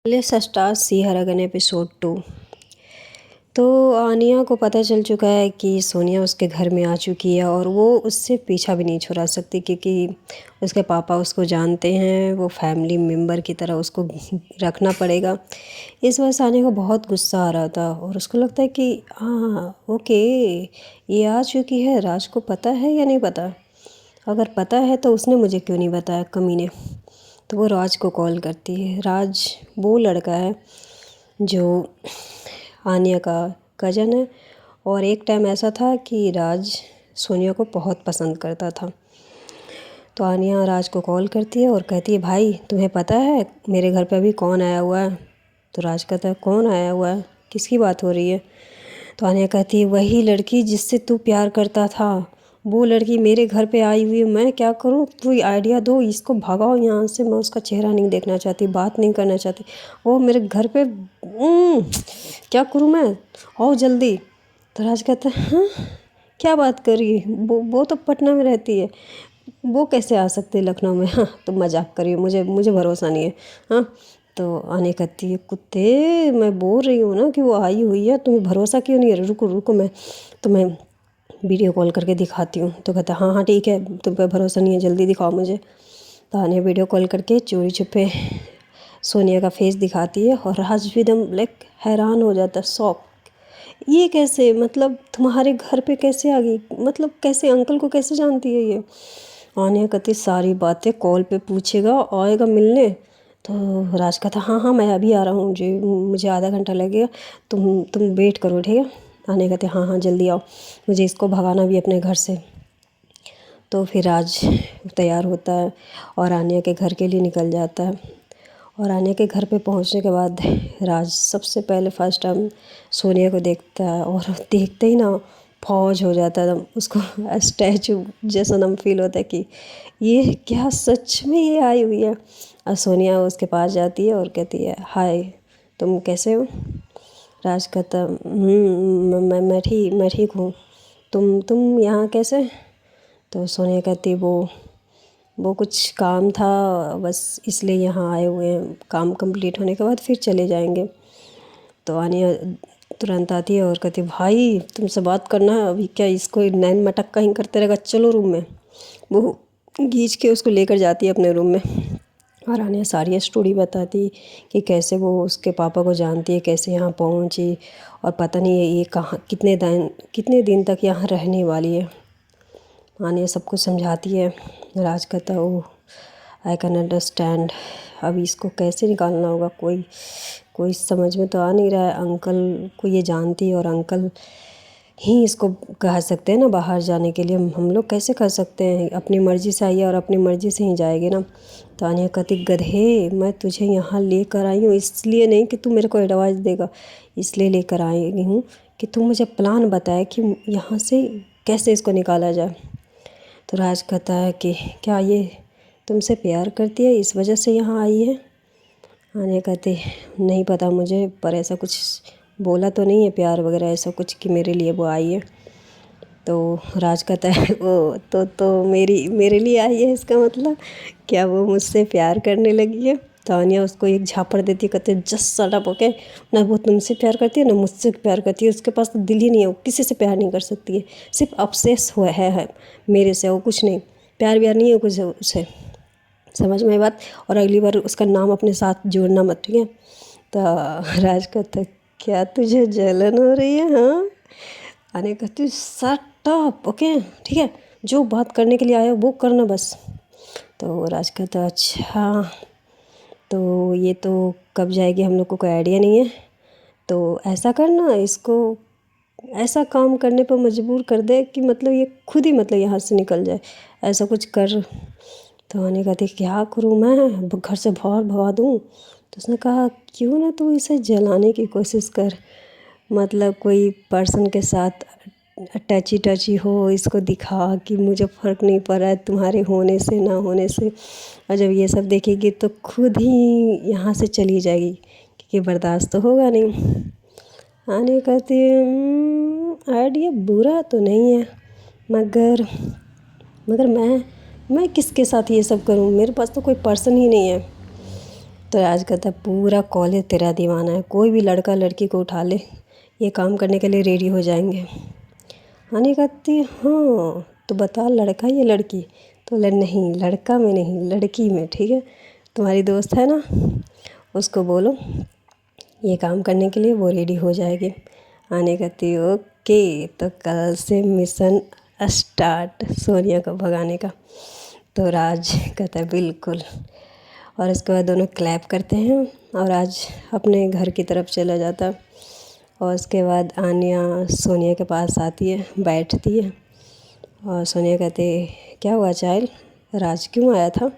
Let's start see her again episode 2। तो आनिया को पता चल चुका है कि सोनिया उसके घर में आ चुकी है और वो उससे पीछा भी नहीं छुड़ा सकती क्योंकि उसके पापा उसको जानते हैं, वो फैमिली मेम्बर की तरह उसको रखना पड़ेगा। इस वजह से आनिया को बहुत गुस्सा आ रहा था और उसको लगता है कि हाँ ओके, ये आ चुकी है, राज को पता है या नहीं पता। अगर पता है तो उसने मुझे क्यों नहीं बताया कमीने। तो वो राज को कॉल करती है। राज वो लड़का है जो आनिया का कज़न है और एक टाइम ऐसा था कि राज सोनिया को बहुत पसंद करता था। तो आनिया राज को कॉल करती है और कहती है भाई तुम्हें पता है मेरे घर पे अभी कौन आया हुआ है। तो राज कहता है कौन आया हुआ है, किसकी बात हो रही है। तो आनिया कहती है वही लड़की जिससे तू प्यार करता था, वो लड़की मेरे घर पे आई हुई है। मैं क्या करूँ, कोई आइडिया दो, इसको भगाओ यहाँ से, मैं उसका चेहरा नहीं देखना चाहती, बात नहीं करना चाहती। वो मेरे घर पे क्या करूँ मैं, आओ जल्दी। तो राज कहता है हाँ क्या बात कर रही है, वो तो पटना में रहती है, वो कैसे आ सकते हैं लखनऊ में। हाँ तुम मजाक करिए, मुझे मुझे भरोसा नहीं है। हाँ तो आने कहती है कुत्ते, मैं बोल रही हूँ ना कि वो आई हुई है, तुम्हें भरोसा क्यों नहीं है। रुको रुको, मैं तुम्हें वीडियो कॉल करके दिखाती हूँ। तो कहता हाँ हाँ ठीक है, तुम पे भरोसा नहीं है, जल्दी दिखाओ मुझे। तो आने वीडियो कॉल करके चोरी छुपे सोनिया का फेस दिखाती है और राज भी एकदम लाइक हैरान हो जाता है, शॉक। ये कैसे, मतलब तुम्हारे घर पे कैसे आ गई, मतलब कैसे, अंकल को कैसे जानती है ये। आनिया कहती सारी बातें कॉल पे पूछेगा, आएगा मिलने। तो राज कहता हाँ हाँ मैं अभी आ रहा हूँ, मुझे आधा घंटा लगेगा, तुम वेट करो ठीक है। आनिया कहते हाँ हाँ जल्दी आओ, मुझे इसको भगाना भी अपने घर से। तो फिर राज तैयार होता है और आनिया के घर के लिए निकल जाता है। और आनिया के घर पे पहुंचने के बाद राज सबसे पहले फर्स्ट टाइम सोनिया को देखता है और देखते ही ना फौज हो जाता है, उसको स्टैचू जैसा नाम फील होता है कि ये क्या सच में ये आई हुई है। और सोनिया उसके पास जाती है और कहती है हाय तुम कैसे हो। राज कहता मैं ठीक हूँ, तुम यहाँ कैसे। तो सोनिया कहती वो कुछ काम था बस इसलिए यहाँ आए हुए हैं, काम कंप्लीट होने के बाद फिर चले जाएंगे। तो आनिया तुरंत आती है और कहती भाई तुमसे बात करना है अभी, क्या इसको नैन मटक्का ही करते रहेगा, चलो रूम में। वो खींच के उसको लेकर जाती है अपने रूम में और आनिया सारी स्टोरी बताती कि कैसे वो उसके पापा को जानती है, कैसे यहाँ पहुँची और पता नहीं ये कहाँ कितने दिन तक यहाँ रहने वाली है। आनिया सब कुछ समझाती है। राज कहता ओह आई कैन अंडरस्टैंड, अभी इसको कैसे निकालना होगा, कोई समझ में तो आ नहीं रहा है। अंकल को ये जानती है और अंकल ही इसको कह सकते हैं ना बाहर जाने के लिए, हम लोग कैसे कर सकते हैं, अपनी मर्ज़ी से आई है और अपनी मर्ज़ी से ही जाएगी ना। तो आनिया कहती गधे, मैं तुझे यहाँ लेकर आई हूँ इसलिए नहीं कि तू मेरे को एडवाइस देगा, इसलिए लेकर आई हूँ कि तू मुझे प्लान बताए कि यहाँ से कैसे इसको निकाला जाए। तो राज कहता है कि क्या ये तुमसे प्यार करती है इस वजह से यहाँ आई है। आने कहते नहीं पता मुझे, पर ऐसा कुछ बोला तो नहीं है प्यार वगैरह ऐसा कुछ कि मेरे लिए वो आई है। तो राज कहता है वो तो मेरे लिए आई है, इसका मतलब क्या वो मुझसे प्यार करने लगी है। तो आनिया उसको एक झापड़ देती है, कहते जस्ट शट अप ओके, ना वो तुमसे प्यार करती है ना मुझसे प्यार करती है, उसके पास तो दिल ही नहीं है, वो किसी से प्यार नहीं कर सकती है, सिर्फ ऑब्सेस हुआ है मेरे से, वो कुछ नहीं, प्यार व्यार नहीं है कुछ उसे, समझ में बात। और अगली बार उसका नाम अपने साथ जोड़ना मत, ठीक है। तो राज कहता क्या तुझे जलन हो रही है हाँ। आने कहती शट अप ओके, ठीक है, जो बात करने के लिए आया वो करना बस। तो राज कहता अच्छा, तो ये तो कब जाएगी हम लोग को कोई आइडिया नहीं है, तो ऐसा करना इसको ऐसा काम करने पर मजबूर कर दे कि मतलब ये खुद ही मतलब यहाँ से निकल जाए, ऐसा कुछ कर। तो आने कहती क्या करूँ मैं, घर से बाहर भगा दूँ। तो उसने कहा क्यों ना तू इसे जलाने की कोशिश कर, मतलब कोई पर्सन के साथ टची हो, इसको दिखा कि मुझे फ़र्क नहीं पड़ रहा है तुम्हारे होने से ना होने से, और जब ये सब देखेगी तो खुद ही यहाँ से चली जाएगी क्योंकि बर्दाश्त तो होगा नहीं। आने कहती आइडिया बुरा तो नहीं है, मगर मैं किसके साथ ये सब करूं, मेरे पास तो कोई पर्सन ही नहीं है। तो राज कहता है पूरा कॉलेज तेरा दीवाना है, कोई भी लड़का लड़की को उठा ले, ये काम करने के लिए रेडी हो जाएंगे। आने कहती हाँ तो बता लड़का या लड़की? तो बोला नहीं लड़का में नहीं, लड़की में। ठीक है, तुम्हारी दोस्त है ना, उसको बोलो ये काम करने के लिए, वो रेडी हो जाएगी। आने कहती ओके, तो कल से मिशन स्टार्ट सोनिया को भगाने का। तो राज कहता है बिल्कुल। और इसके बाद दोनों क्लैप करते हैं और राज अपने घर की तरफ चला जाता है। और उसके बाद आन्या सोनिया के पास आती है, बैठती है और सोनिया कहती क्या हुआ चाइल्ड, राज क्यों आया था?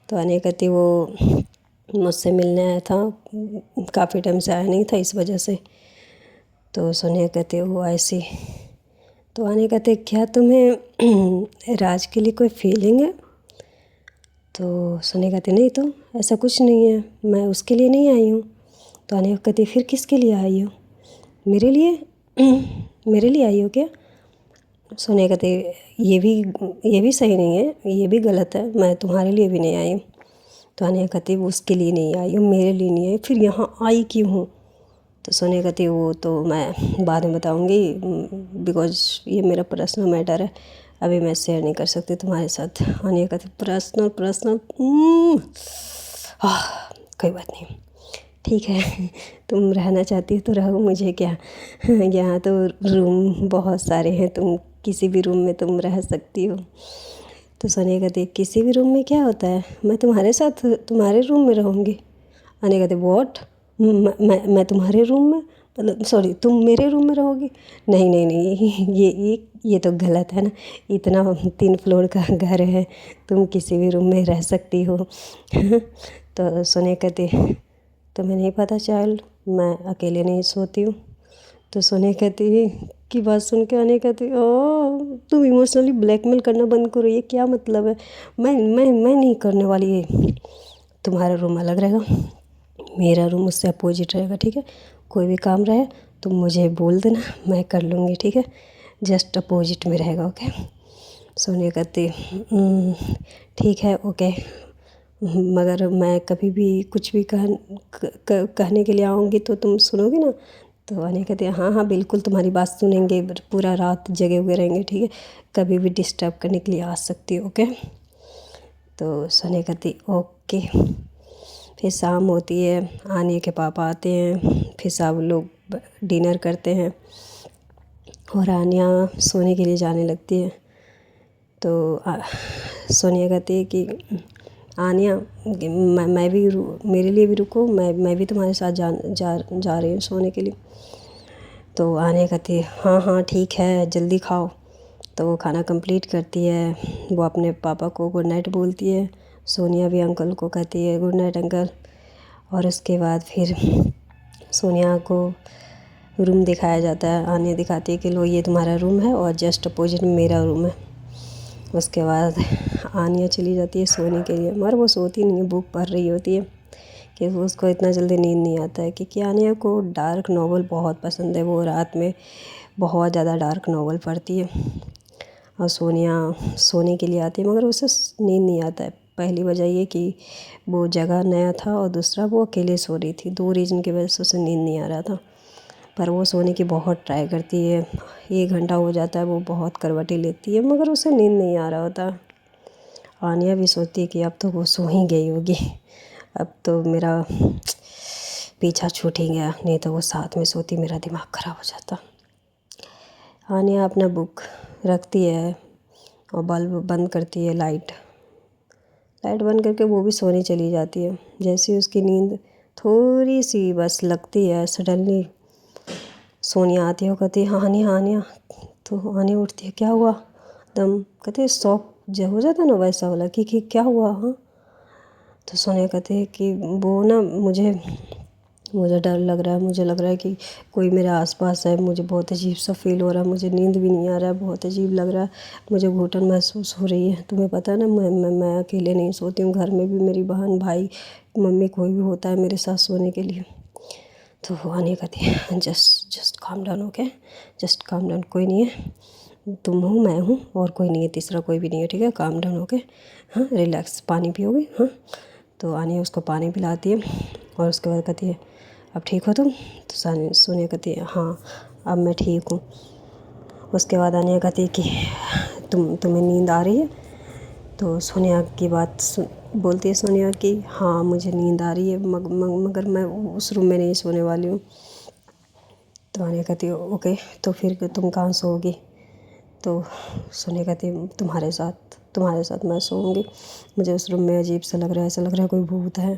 तो आन्या कहती वो मुझसे मिलने आया था, काफ़ी टाइम से आया नहीं था इस वजह से। तो सोनिया कहती वो ऐसी। तो आन्या कहते क्या तुम्हें राज के लिए कोई फीलिंग है? तो सोनिया कहती नहीं तो ऐसा कुछ नहीं है, मैं उसके लिए नहीं आई हूँ। तो आन्या कहती फिर किसके लिए आई हो? मेरे लिए? मेरे लिए आई हो क्या? सोनिया कहती ये भी सही नहीं है, ये भी गलत है, मैं तुम्हारे लिए भी नहीं आई हूँ। तो आन्या कहती वो उसके लिए नहीं आई हूँ, मेरे लिए नहीं आई, फिर यहाँ आई क्यों हूँ? तो सोनिया कहती वो तो मैं बाद में बताऊँगी, बिकॉज ये मेरा पर्सनल मैटर है, अभी मैं शेयर नहीं कर सकती तुम्हारे साथ। आन्या कहती पर्सनल कोई बात नहीं, ठीक है तुम रहना चाहती हो तो रहो, मुझे क्या, यहाँ तो रूम बहुत सारे हैं, तुम किसी भी रूम में तुम रह सकती हो। तो सोनिया कहती किसी भी रूम में क्या होता है, मैं तुम्हारे साथ तुम्हारे रूम में रहूँगी। आन्या कहती व्हाट, मैं तुम्हारे रूम में, मतलब सॉरी तुम मेरे रूम में रहोगी? नहीं नहीं नहीं, ये तो गलत है ना, इतना 3 फ्लोर का घर है, तुम किसी भी रूम में रह सकती हो। तो सोनिया कहती तुम्हें नहीं पता चाइल्ड, मैं अकेले नहीं सोती हूँ। तो सोनिया कहती की बात सुन के आन्या कहती ओ तुम इमोशनली ब्लैकमेल करना बंद करो, ये क्या मतलब है? मैं नहीं करने वाली है, तुम्हारा रूम अलग रहेगा, मेरा रूम उससे अपोजिट रहेगा। ठीक है, कोई भी काम रहे तुम मुझे बोल देना, मैं कर लूँगी। ठीक है, जस्ट अपोजिट में रहेगा। ओके। सोनिया कहती ठीक है ओके, मगर मैं कभी भी कुछ भी कहने के लिए आऊँगी तो तुम सुनोगे ना? तो आन्या कहती हाँ हाँ बिल्कुल तुम्हारी बात सुनेंगे, पूरा रात जगे हुए रहेंगे। ठीक है, कभी भी डिस्टर्ब करने के लिए आ सकती हो। ओके। तो सोनिया कहती ओके। फिर शाम होती है, आन्या के पापा आते हैं, फिर सब लोग डिनर करते हैं और आन्या सोने के लिए जाने लगती है। तो सोनिया कहती है कि आन्या मैं भी मेरे लिए भी रुको, मैं भी तुम्हारे साथ जा रही हूँ सोने के लिए। तो आन्या कहती है हाँ हाँ ठीक है, जल्दी खाओ। तो वो खाना कंप्लीट करती है, वो अपने पापा को गुड नाइट बोलती है, सोनिया भी अंकल को कहती है गुड नाइट अंकल। और उसके बाद फिर सोनिया को रूम दिखाया जाता है, आन्या दिखाती है कि लो ये तुम्हारा रूम है और जस्ट अपोजिट में मेरा रूम है। उसके बाद आन्या चली जाती है सोने के लिए, मगर वो सोती नहीं है, बुक पढ़ रही होती है कि उसको इतना जल्दी नींद नहीं आता है, क्योंकि आन्या को डार्क नॉवल बहुत पसंद है, वो रात में बहुत ज़्यादा डार्क नॉवल पढ़ती है। और सोनिया सोने के लिए आती है मगर उसे नींद नहीं आता है। पहली वजह ये कि वो जगह नया था और दूसरा वो अकेले सो रही थी, 2 रीज़न की वजह से उसे नींद नहीं आ रहा था। पर वो सोने की बहुत ट्राई करती है, 1 घंटा हो जाता है, वो बहुत करवटें लेती है मगर उसे नींद नहीं आ रहा होता। आन्या भी सोचती है कि अब तो वो सो ही गई होगी, अब तो मेरा पीछा छूट ही गया, नहीं तो वो साथ में सोती मेरा दिमाग ख़राब हो जाता। आन्या अपना बुक रखती है और बल्ब बंद करती है, लाइट बंद करके वो भी सोने चली जाती है। जैसे उसकी नींद थोड़ी सी बस लगती है, सडनली सोनिया आती है, वो कहती है हाँ आन्या। तो आन्या उठती है, क्या हुआ? दम कहते शॉक जो हो जाता ना वैसा वाला कि क्या हुआ? हाँ। तो सोनिया कहती है कि वो ना मुझे डर लग रहा है, मुझे लग रहा है कि कोई मेरे आसपास है, मुझे बहुत अजीब सा फील हो रहा है, मुझे नींद भी नहीं आ रहा है, बहुत अजीब लग रहा है, मुझे घुटन महसूस हो रही है। तुम्हें पता है ना मैं अकेले नहीं सोती हूँ, घर में भी मेरी बहन भाई मम्मी कोई भी होता है मेरे साथ सोने के लिए। तो वो आन्या कहती है just calm down. Okay, just calm down, कोई नहीं है, तुम हो मैं हूँ और कोई नहीं है, तीसरा कोई भी नहीं है। ठीक है, काम डाउन। ओके, हाँ रिलैक्स, पानी पियोगे? हाँ तो आनिया उसको पानी पिलाती है और उसके बाद कहती है अब ठीक हो तुम? तो सोनिया कहती है हाँ अब मैं ठीक हूँ। उसके बाद आनिया कहती है कि तुम्हें नींद आ रही है? तो सोनिया की बात बोलती है सोनिया कि हाँ मुझे नींद आ रही है मगर मैं उस रूम में नहीं सोने वाली हूँ। तो आनिया कहती है ओके तो फिर तुम कहाँ सोओगी? तो सोनिया कहती है तुम्हारे साथ मैं सोऊंगी, मुझे उस रूम में अजीब सा लग रहा है, ऐसा लग रहा है कोई भूत है।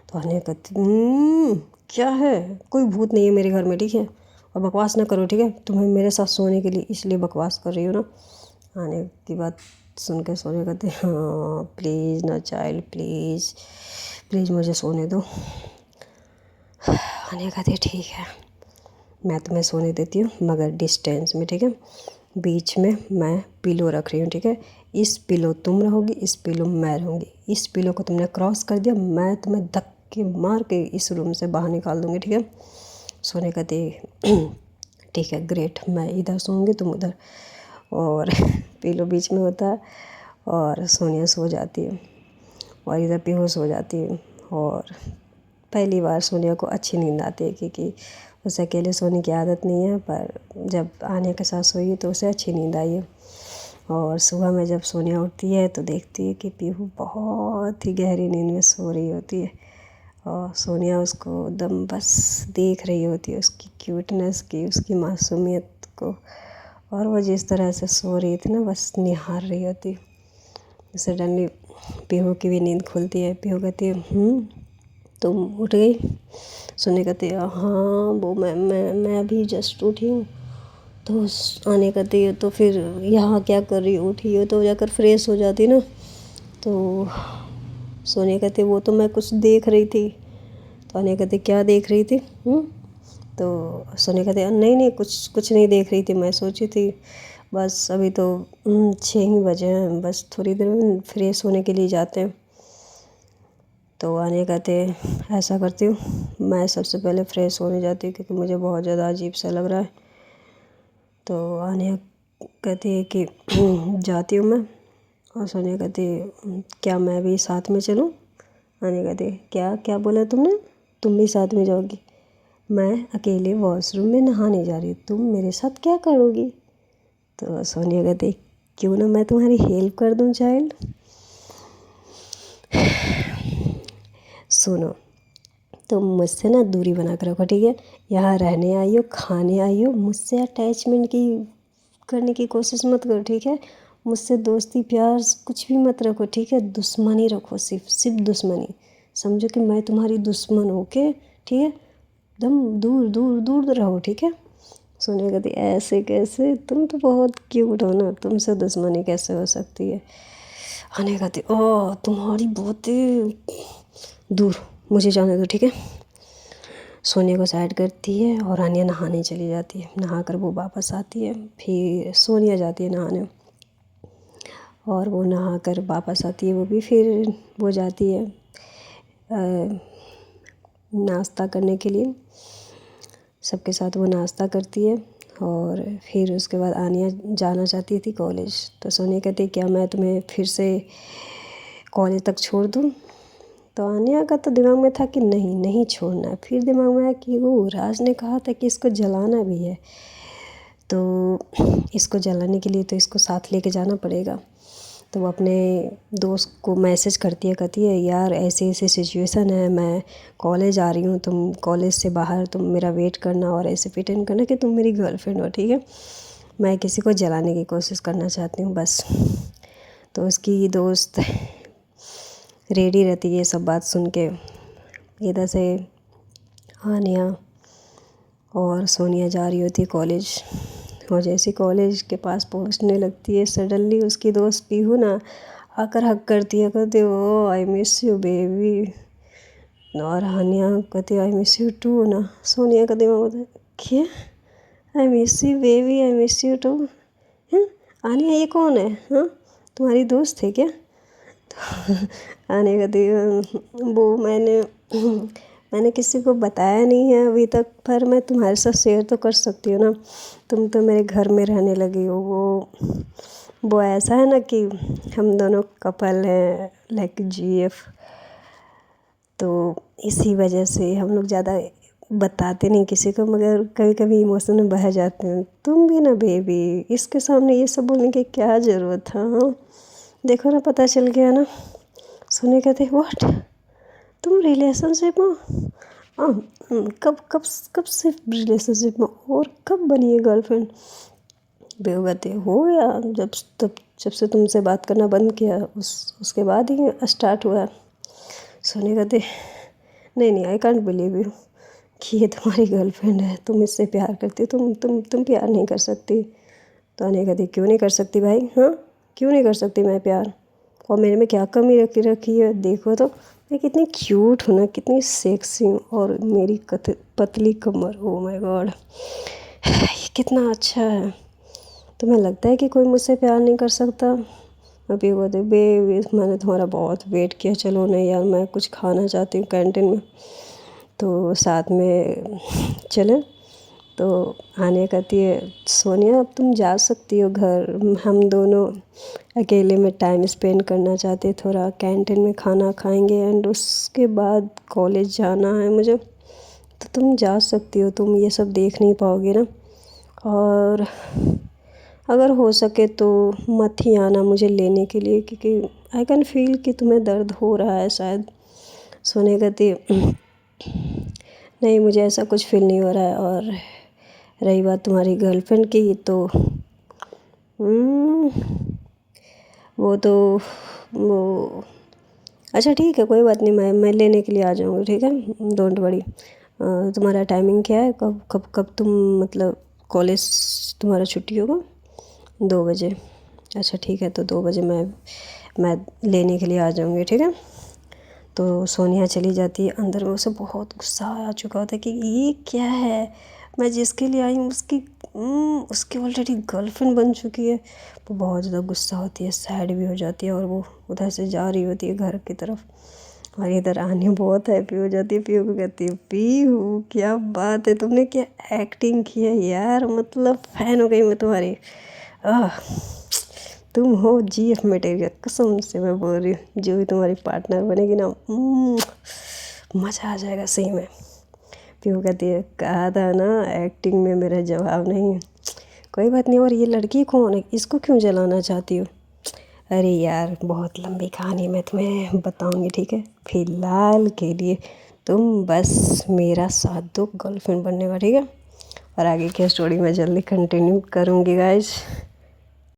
तो आनिया कहती क्या है? कोई भूत नहीं है मेरे घर में, ठीक है? और बकवास ना करो, ठीक है? तुम्हें मेरे साथ सोने के लिए इसलिए बकवास कर रही हो ना। आनिया की बात सुन के सोनिया कहती हाँ प्लीज़ ना चाइल्ड, प्लीज़ प्लीज़ मुझे सोने दो। आनिया कहती है ठीक है मैं तुम्हें सोने देती हूँ मगर डिस्टेंस में, ठीक है? बीच में मैं पिलो रख रही हूँ, ठीक है? इस पिलो तुम रहोगी, इस पिलो मैं रहूँगी। इस पिलो को तुमने क्रॉस कर दिया मैं तुम्हें धक्के मार के इस रूम से बाहर निकाल दूँगी, ठीक है? सोने कहती ठीक है ग्रेट, मैं इधर सोऊंगी तुम उधर। और पिलो बीच में होता है और सोनिया सो जाती है और इधर बेहोश हो जाती है। और पहली बार सोनिया को अच्छी नींद आती है क्योंकि उसे अकेले सोने की आदत नहीं है, पर जब आनिया के साथ सोई तो उसे अच्छी नींद आई है। और सुबह में जब सोनिया उठती है तो देखती है कि पीहू बहुत ही गहरी नींद में सो रही होती है और सोनिया उसको एकदम बस देख रही होती है, उसकी क्यूटनेस की, उसकी मासूमियत को। और वो जिस तरह से सो रही थी ना बस निहार रही होती। सडनली पीहू की भी नींद खुलती है। पीहू कहती है तुम उठ गई? सोनिया कहती है हाँ वो मैं अभी जस्ट उठी हूँ। तो आने कहती है तो फिर यहाँ क्या कर रही हो? उठी हो तो जाकर फ्रेश हो जाती ना। तो सोनिया कहती है वो तो मैं कुछ देख रही थी। तो आने कहती क्या देख रही थी? तो सोनिया कहती है नहीं कुछ नहीं देख रही थी, मैं सोची थी बस अभी तो 6 ही बजे हैं, बस थोड़ी देर में फ्रेश होने के लिए जाते हैं। तो आने कहते ऐसा करती हूँ मैं सबसे पहले फ़्रेश होने जाती हूँ क्योंकि मुझे बहुत ज़्यादा अजीब सा लग रहा है। तो आनिया कहती है कि जाती हूँ मैं। और सोनिया कहती है क्या मैं भी साथ में चलूँ? आनिया कहती है क्या क्या बोला तुमने? तुम भी साथ में जाओगी? मैं अकेले वॉशरूम में नहाने जा रही हूँ, तुम मेरे साथ क्या करोगी? तो सोनिया कहती क्यों ना मैं तुम्हारी हेल्प कर दूँ चाइल्ड। सुनो तुम मुझसे ना दूरी बना कर रखो, ठीक है? यहाँ रहने आई हो, खाने आई हो, मुझसे अटैचमेंट की करने की कोशिश मत करो, ठीक है? मुझसे दोस्ती प्यार कुछ भी मत रखो, ठीक है? दुश्मनी रखो, सिर्फ दुश्मनी। समझो कि मैं तुम्हारी दुश्मन हूँ, ओके? ठीक है? एकदम दूर दूर दूर रहो, ठीक है? सोनिया कहती ऐसे कैसे, तुम तो बहुत क्यूट हो ना, तुमसे दुश्मनी कैसे हो सकती है? आने कहती ओह तुम्हारी बातें दूर, मुझे जाने दो, ठीक है? सोनिया को साइड करती है और आनिया नहाने चली जाती है। नहाकर वो वापस आती है, फिर सोनिया जाती है नहाने और वो नहाकर वापस आती है। वो भी फिर वो जाती है नाश्ता करने के लिए, सबके साथ वो नाश्ता करती है। और फिर उसके बाद आनिया जाना चाहती थी कॉलेज। तो सोनिया कहती क्या मैं तुम्हें फिर से कॉलेज तक छोड़ दूँ? तो आनिया का तो दिमाग में था कि नहीं छोड़ना है। फिर दिमाग में आया कि वो राज ने कहा था कि इसको जलाना भी है, तो इसको जलाने के लिए तो इसको साथ लेके जाना पड़ेगा। तो वो अपने दोस्त को मैसेज करती है, कहती है यार ऐसी ऐसी सिचुएशन है, मैं कॉलेज आ रही हूँ, तुम कॉलेज से बाहर तुम मेरा वेट करना और ऐसे प्रिटेंड करना कि तुम मेरी गर्लफ्रेंड हो, ठीक है? मैं किसी को जलाने की कोशिश करना चाहती हूँ बस। तो उसकी दोस्त रेडी रहती है सब बात सुन के। इधर से आनिया और सोनिया जा रही होती है कॉलेज। और जैसे कॉलेज के पास पहुंचने लगती है सडनली उसकी दोस्त पीहू ना आकर हक करती है, कहती ओ आई मिस यू बेबी। और आनिया कहती आई मिस यू टू ना। सोनिया का दिमाग होता है क्या? I miss you baby, I miss you too. Aniya ये कौन है? हाँ तुम्हारी दोस्त है क्या? आने का वो मैंने किसी को बताया नहीं है अभी तक, पर मैं तुम्हारे साथ शेयर तो कर सकती हूँ ना, तुम तो मेरे घर में रहने लगी हो। वो ऐसा है ना कि हम दोनों कपल हैं, लाइक GF। तो इसी वजह से हम लोग ज़्यादा बताते नहीं किसी को, मगर कभी कभी इमोशन में बह जाते हैं। तुम भी ना बेबी, इसके सामने ये सब बोलने की क्या ज़रूरत था? हाँ, देखो ना, पता चल गया ना। सोनिया कहते व्हाट, तुम रिलेशनशिप में? हाँ। कब कब कब से रिलेशनशिप में, और कब बनी है गर्लफ्रेंड? बेवकूफ़ हो गया जब से तुमसे बात करना बंद किया, उसके बाद ही स्टार्ट हुआ। सोने कहते नहीं नहीं, आई कांट बिलीव यू कि ये तुम्हारी गर्लफ्रेंड है, तुम इससे प्यार करती हो, तुम प्यार नहीं कर सकती। तो अने कहती क्यों नहीं कर सकती भाई? हाँ, क्यों नहीं कर सकती मैं प्यार? और मेरे में क्या कमी रखी है? देखो तो मैं कितनी क्यूट हूँ ना, कितनी सेक्सी हूँ, और मेरी पतली कमर, ओ माय गॉड, ये कितना अच्छा है। तुम्हें लगता है कि कोई मुझसे प्यार नहीं कर सकता? अभी वो दे बे, मैंने तुम्हारा बहुत वेट किया, चलो नहीं यार, मैं कुछ खाना चाहती हूँ कैंटीन में, तो साथ में चलें? तो आने कहती है सोनिया अब तुम जा सकती हो घर, हम दोनों अकेले में टाइम स्पेंड करना चाहते, थोड़ा कैंटीन में खाना खाएंगे एंड उसके बाद कॉलेज जाना है मुझे, तो तुम जा सकती हो, तुम ये सब देख नहीं पाओगे ना, और अगर हो सके तो मत ही आना मुझे लेने के लिए, क्योंकि आई कैन फील कि तुम्हें दर्द हो रहा है शायद। सोने कहती नहीं, मुझे ऐसा कुछ फील नहीं हो रहा है, और रही बात तुम्हारी गर्लफ्रेंड की, तो वो तो वो अच्छा ठीक है, कोई बात नहीं, मैं लेने के लिए आ जाऊँगी, ठीक है, डोंट वरी। तुम्हारा टाइमिंग क्या है? कब कब कब तुम मतलब कॉलेज तुम्हारा छुट्टी होगा? 2 बजे? अच्छा ठीक है, तो 2 बजे मैं लेने के लिए आ जाऊँगी, ठीक है। तो सोनिया चली जाती है अंदर में, उसे बहुत गुस्सा आ चुका होता है कि ये क्या है, मैं जिसके लिए आई हूँ उसकी ऑलरेडी गर्लफ्रेंड बन चुकी है। वो बहुत ज़्यादा गुस्सा होती है, सैड भी हो जाती है, और वो उधर से जा रही होती है घर की तरफ, और इधर आने बहुत हैप्पी हो जाती है। पीहू को कहती है पीहू क्या बात है, तुमने क्या एक्टिंग की है यार, मतलब फ़ैन हो गई मैं तुम्हारी। आह, तुम हो जीएफ मटेरियल, कसम से मैं बोल रही हूँ, जो भी तुम्हारी पार्टनर बनेगी ना, मज़ा आ जाएगा सही में। पीहू कहती है कहा था ना, एक्टिंग में मेरा जवाब नहीं है। कोई बात नहीं, और ये लड़की कौन है, इसको क्यों जलाना चाहती हो? अरे यार बहुत लंबी कहानी मैं तुम्हें बताऊंगी, ठीक है, फ़िलहाल के लिए तुम बस मेरा साथ दो गर्लफ्रेंड बनने का, ठीक है, और आगे की स्टोरी मैं जल्दी कंटिन्यू करूँगी गाइज।